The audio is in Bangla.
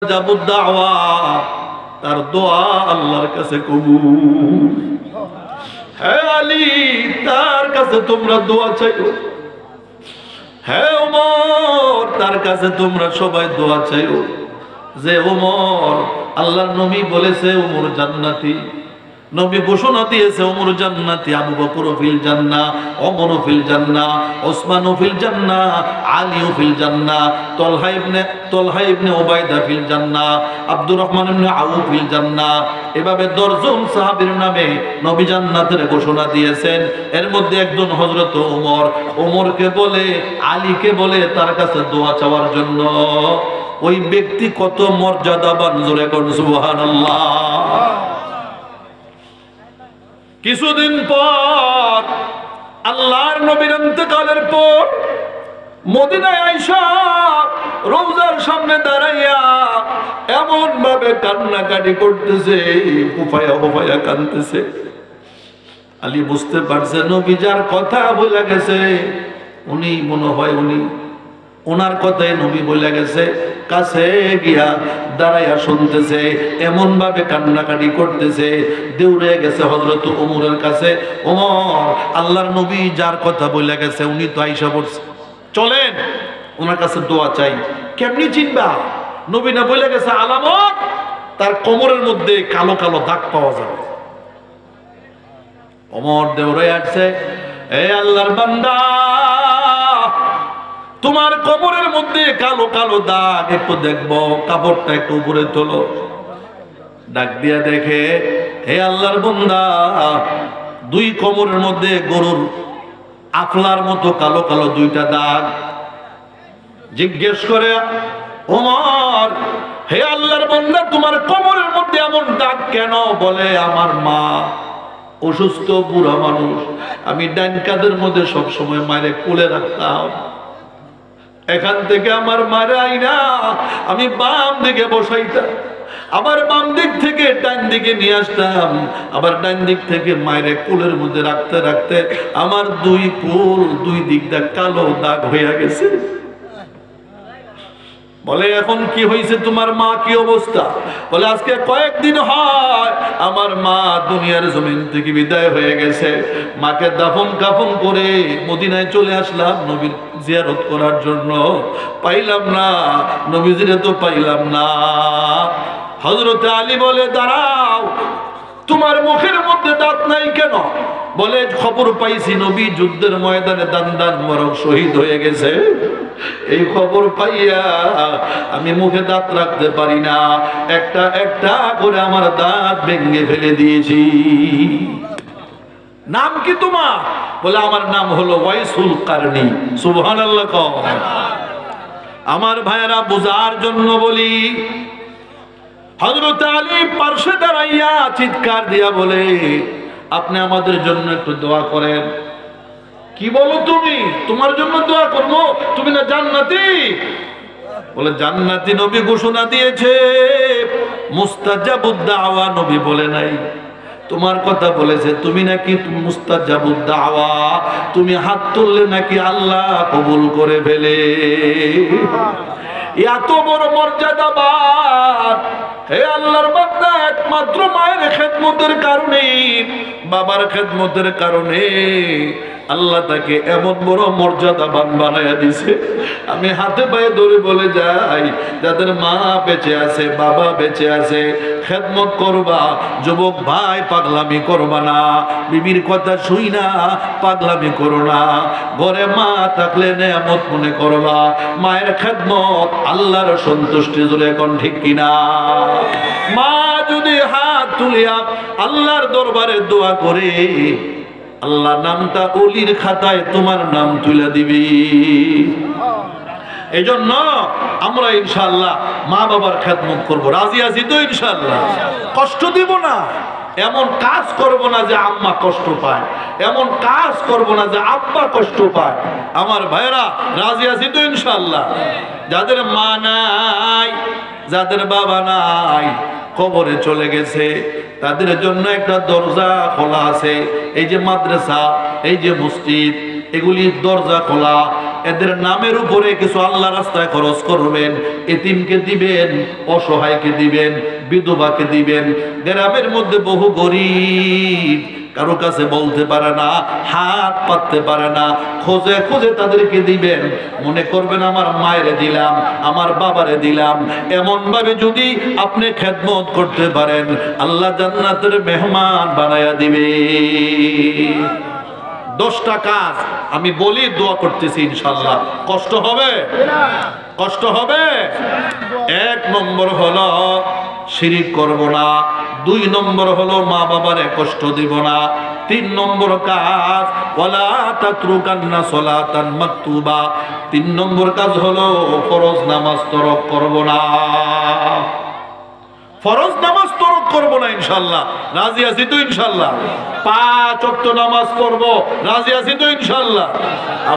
মুস্তাজাবুদ দাওয়া, তার দোয়া আল্লাহর কাছে কবুল। হে আলী, তার কাছে তোমরা দোয়া চাইও। হে ওমর, তার কাছে তোমরা সবাই দোয়া চাইও। যে ওমর, আল্লাহর নবী বলেছে ওমর জান্নাতি, নবী ঘোষণা দিয়েছে ওমর জান্নাতি, আবু বকর ফিল জান্নাহ, ওমর ফিল জান্নাহ, ওসমান ফিল জান্নাহ, আলী ফিল জান্নাহ, তলহা ইবনে উবাইদা ফিল জান্নাহ, আব্দুর রহমান ইবনে আউফ ফিল জান্নাহ। এভাবে 10 জন সাহাবীর নামে নবী জান্নাতের ঘোষণা দিয়েছেন। এর মধ্যে একজন হযরত ওমর। ওমরকে বলে, আলীকে বলে তার কাছে দোয়া চাওয়ার জন্য। ওই ব্যক্তি কত মর্যাদাবান, জোরে কোন সুবহানাল্লাহ। কিছুদিন পর আল্লাহর নবীর ইন্তেকালের পর মদিনায় আয়েশা রওজার সামনে দাঁড়াইয়া এমন ভাবে কান্নাকাটি করতেছে, হুফায়া হুফায়া কাঁদতেছে। আলী বুঝতে পারছে নবী যার কথা বলে গেছে উনি মনে হয় ওনার কথাই নবী বলে গেছে। কাছে গিয়া দাঁড়াইয়া শুনতেছে, এমন ভাবে কান্নাকাটি করতেছে, দৌড়ে গেছে হযরত ওমরের কাছে। ওমর, আল্লাহর নবী যার কথা বলে গেছে উনি তো আইসা পড়ছে, চলেন ওনার কাছে দোয়া চাই। কেমনি চিনবা? নবী না বলে গেছে আলামত, তার কোমরের মধ্যে কালো কালো দাগ পাওয়া যাবে। ওমর দৌড়ে আসছে, এ আল্লাহর বান্দা, তোমার কোমরের মধ্যে কালো কালো দাগ, একটু দেখবো, কাপড়টা একটু উপরে তোলো। ডাক দিয়া দেখে, হে আল্লাহর বান্দা, 2 কোমরের মধ্যে গরুর আফলার মতো কালো কালো 2টা দাগ। জিজ্ঞেস করে, ওমর, হে আল্লাহর বান্দা, তোমার কোমরের মধ্যে এমন দাগ কেন? বলে, আমার মা অসুস্থ, বুড়া মানুষ, আমি ডান কাঁধের মধ্যে সবসময় মায়ের কোলে রাখতাম। এখান থেকে আমার মারে আইনা আমি বাম দিকে বসাইতাম, আবার বাম দিক থেকে ডান দিকে নিয়ে আসতাম, আবার ডান দিক থেকে মায়ের কোলের মধ্যে রাখতে রাখতে আমার 2 কোল 2 দিক দিয়ে কালো দাগ হয়ে গেছে। বলে, এখন কি হয়েছে তোমার মা, কি অবস্থা? বলে, আজকে কয়েকদিন হয় আমার মা দুনিয়ার জমিন থেকে বিদায় হয়ে গেছে। মাকে দাফন কাফন করে মদিনায় চলে আসলাম নবীর জিয়ারত করার জন্য, পাইলাম না, নবীজিরে তো পাইলাম না। হযরত আলী বলে, দাঁড়াও, তোমার মুখের মধ্যে দাঁত নাই কেন? বলে, খবর পাইছি নবী যুদ্ধের ময়দানে দান মোবারক শহীদ হয়ে গেছে। এই খবর পাইয়া আমি মুখে দাঁত রাখতে পারি না, একটা একটা করে আমার দাঁত ভেঙে ফেলে দিয়েছি। নাম কি তোমার? বলে, আমার নাম হলো ওয়াইসুল কারনি। সুবহানাল্লাহ। আমার ভাইয়েরা, বোঝার জন্য বলি, হযরত আলী পার্শ্বে দাঁড়াইয়া চিৎকার দিয়া বলে, আপনি আমাদের জন্য একটু দোয়া করেন। কি বলো তুমি? তোমার জন্য দোয়া করবো? তুমি না জান্নাতি? বলে, জান্নাতি নবী ঘোষণা দিয়েছে, মুস্তাজাবুদ দাওয়া নবী বলে নাই। তোমার কথা বলেছে, তুমি নাকি মুস্তাজাবুদ দাওয়া, তুমি হাত তুললে নাকি আল্লাহ কবুল করে ফেলে। এত বড় মর্যাদাবান হে আল্লাহর বান্দা, একমাত্র মায়ের খেদমতের কারণে, বাবার খেদমতের কারণে আল্লাহ তাকে এমন বড় মর্যাদাবান বানায়া দিছে। আমি হাতে পায়ে ধরে বলে যাই, যাদের মা বেঁচে আছে, বাবা বেঁচে আছে, খেদমত করবা। যুবক ভাই, পাগলামি করবা না, বিবির কথা শুই না পাগলামি করো না। ঘরে মা থাকলে নেয়ামত মনে করবা। মায়ের খেদমত আল্লাহর সন্তুষ্টি, জোরে এখন ঠিক কিনা? মা যদি হাত তুলিয়া আল্লাহর দরবারে দোয়া করে, আল্লাহ নামটা ওলির খাতায় তোমার নাম তুলে দিবি। এই জন্য আমরা ইনশাআল্লাহ মা বাবার খেদমত করবো। রাজি আছি তো ইনশাআল্লাহ? কষ্ট দিব না, এমন কাজ করব না যে আম্মা কষ্ট পায়, এমন কাজ করব না যে আব্বা কষ্ট পায়। আমার ভাইরা, রাজি আছি তো ইনশাআল্লাহ? যাদের মা নাই, যাদের বাবা নাই, কবরে চলে গেছে, তাদের জন্য একটা দরজা খোলা আছে। এই যে মাদ্রাসা, এই যে মসজিদ, এগুলির দরজা খোলা। এদের নামের উপরে কিছু আল্লাহ রাস্তায় খরচ করবেন, এতিমকে দিবেন, অসহায়কে দিবেন, বিধবাকে দিবেন। গ্রামের মধ্যে বহু গরিব, কারো কাছে বলতে পারে না, হাত পাততে পারে না, খোঁজে খোঁজে তাদেরকে দিবেন। মনে করবেন আমার মায়েরে দিলাম, আমার বাবারে দিলাম। এমন ভাবে যদি আপনি খেদমত করতে পারেন, আল্লাহ জান্নাতের মেহমান বানায়া দিবে। 10টা কাজ আমি বলি, দোয়া করতেছি ইনশাআল্লাহ। কষ্ট হবে? কষ্ট হবে। 1 নম্বর হলো শিরিক করব না। 2 নম্বর হলো মা বাবারে কষ্ট দিব না। 3 নম্বর কাজ ওয়ালা তাতরুকান্না সালাতান মাকতুবা। 3 নম্বর কাজ হলো ফরজ নামাজ তরক করব না। ফরজ নামাজ তরক করব না ইনশাআল্লাহ। রাজি আছি তো ইনশাআল্লাহ? 5 ওয়াক্ত নামাজ পড়ব, রাজি আছি তো ইনশাআল্লাহ?